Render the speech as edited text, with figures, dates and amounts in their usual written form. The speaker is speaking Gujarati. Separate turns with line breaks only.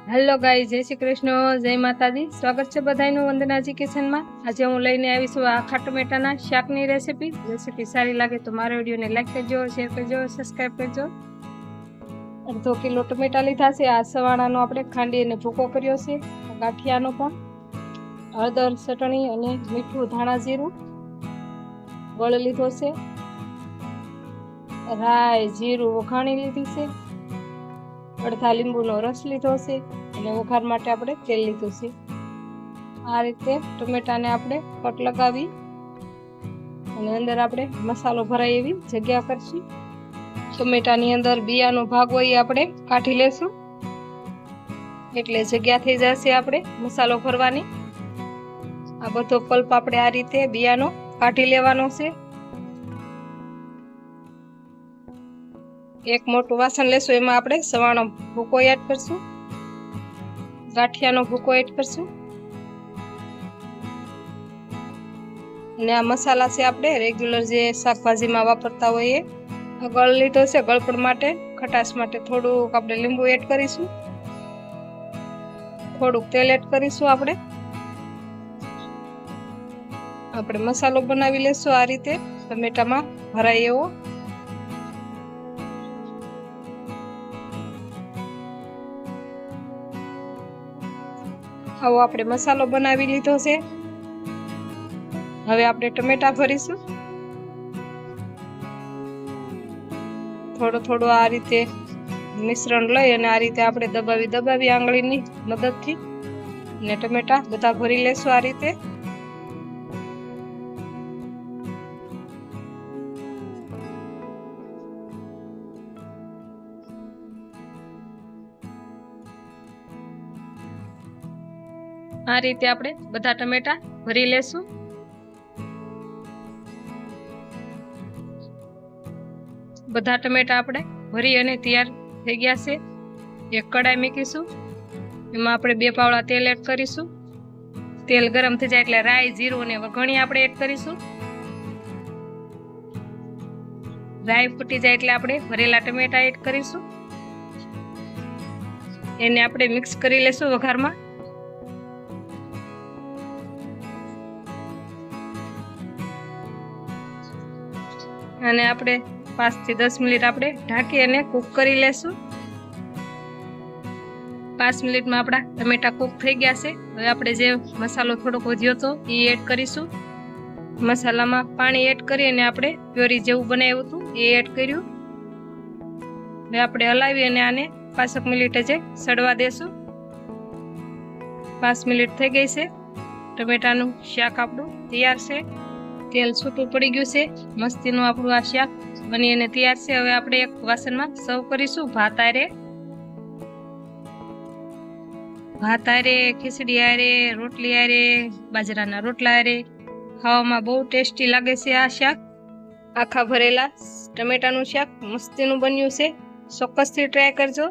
हेलो गाइस, जय श्री कृष्ण, जय माताजी। स्वागत है बधाईनु वंदनाजी किचन में। आज हूँ लईने आवी छुं आखा टमेटाना शाकनी रेसिपी सारी लागे तो मारा विडियो ने लाइक करजो, शेर करजो, सब्सक्राइब करजो। अर्धो किलो टमेटा लीधा छे। आ सवाणानो आपणे खांडी अने भूको कर्यो छे। गाठियानो पण हळદર, चटणी अने मीठું, धाणा जीરું, ગળ લીધો છે, રાઈ જીરું વઘાણી લીધી છે, અડધા લીંબુનો રસ લીધો છે અને વઘાર માટે આપણે તેલ લીધું છે। આ રીતે ટમેટાને આપણે કટ લગાવી અને અંદર આપણે મસાલો ભરાય એવી જગ્યા કરશું। ટમેટાની અંદર બિયાનો ભાગ હોય એ આપણે કાઢી લેશું એટલે જગ્યા થઈ જશે આપણે મસાલો ભરવાની। આ બધો પલ્પ આપણે આ રીતે બિયાનો કાઢી લેવાનો છે। एक मोटું વાસણ લેશું, એમાં આપણે સવાણો ભૂકો એડ કરશું, ગાંઠિયાનો ભૂકો એડ કરશું અને આ મસાલા છે આપણે રેગ્યુલર જે શાકભાજીમાં વાપરતા હોઈએ। ગળ લીધો છે, ગળપણ માટે ખટાશ માટે થોડુંક આપણે લીંબુ એડ કરીશું, થોડુંક તેલ એડ કરીશું। આપણે મસાલો બનાવી લેશું આ રીતે ટમેટામાં ભરાય એવો। આવો આપણે મસાલો બનાવી લીધો છે। હવે આપણે ટમેટા ભરીશું। થોડો થોડો આ રીતે મિશ્રણ લઈ અને આ રીતે આપણે દબાવી આંગળીની મદદથી ને ટમેટા બધા ભરી લેશું આ રીતે। आ रीते आपणे बधा टमेटा भरी लेशुं। बधा टमेटा आपणे भरी अने तैयार थई गया छे। एक कढ़ाई मूकीशुं, एमां आपणे 2 पावड़ा तेल एड करीशुं। तेल गरम थई जाय एटले राई, जीરું अने वघणी आपणे एड करीशुं। राई फूटी जाय एटले आपणे भरेला टमेटा एड करीशुं। एने आपणे मिक्स करी लेशुं वघारमां। અને આપણે 5 થી 10 મિનિટ આપણે ઢાંકી અને કૂક કરી લેશું। 5 મિનિટમાં આપણા ટમેટા કૂક થઈ ગયા છે। હવે આપણે જે મસાલો થોડોક વધ્યો હતો એ એડ કરીશું। મસાલામાં પાણી એડ કરી અને આપણે પ્યોરી જેવું બનાવ્યું હતું એ એડ કર્યું। હવે આપણે હલાવી અને આને 5 મિનિટ જ સડવા દેશું। 5 મિનિટ થઈ ગઈ છે। ટમેટાનું શાક આપણું તૈયાર છે। तेल छूटू पड़ी गयुं छे। मस्तीनुं आपणुं आ शाक बनी अने तैयार छे। हवे आपणे एक वासणमां सर्व करीशुं। भात हारे, खीचड़ी हारे, रोटली हारे, बाજરાના रोटला हारे खावामां बहु टेस्टी लागे छे। आ शाक आखा भरेला टमेटानुं शाक मस्तीनुं बन्युं छे। ચોક્કસથી ट्राय करजो।